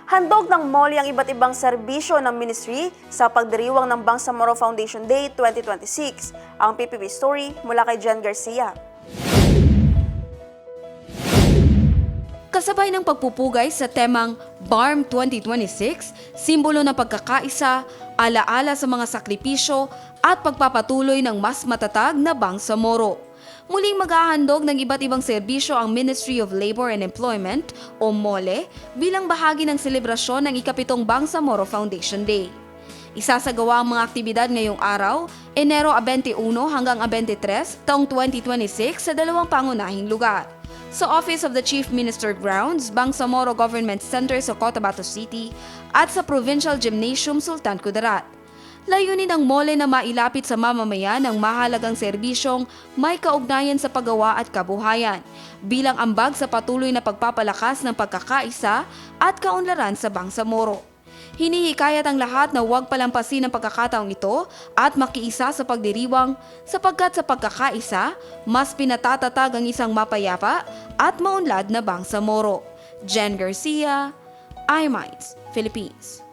Handog ng MOLE ang iba't ibang serbisyo ng ministry sa pagdiriwang ng Bangsamoro Foundation Day 2026. Ang PPP Story mula kay Jen Garcia. Kasabay ng pagpupugay sa temang BARM 2026, simbolo ng pagkakaisa, alaala sa mga sakripisyo at pagpapatuloy ng mas matatag na Bangsamoro. Muling maghahandog ng iba't ibang serbisyo ang Ministry of Labor and Employment o MOLE bilang bahagi ng selebrasyon ng ikapitong Bangsamoro Foundation Day. Isasagawa ang mga aktibidad ngayong araw, Enero 21 hanggang 23, taong 2026 sa dalawang pangunahing lugar. Sa Office of the Chief Minister Grounds, Bangsamoro Government Center sa Cotabato City at sa Provincial Gymnasium Sultan Kudarat. Layunin ng MOLE na mailapit sa mamamayan ang mahalagang serbisyong may kaugnayan sa paggawa at kabuhayan, bilang ambag sa patuloy na pagpapalakas ng pagkakaisa at kaunlaran sa Bangsamoro. Hinihikayat ang lahat na huwag palampasin ang pagkakataong ito at makiisa sa pagdiriwang sapagkat sa pagkakaisa, mas pinatatatag ang isang mapayapa at maunlad na Bangsamoro. Jen Garcia, iMinds, Philippines.